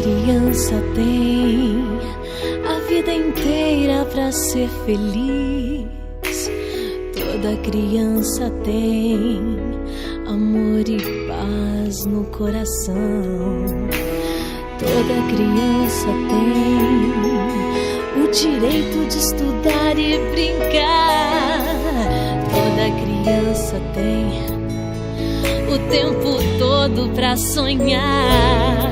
criança tem a vida inteira pra ser feliz. Toda criança tem amor e paz no coração. Toda criança tem o direito de estudar e brincar. Toda criança tem o tempo todo pra sonhar.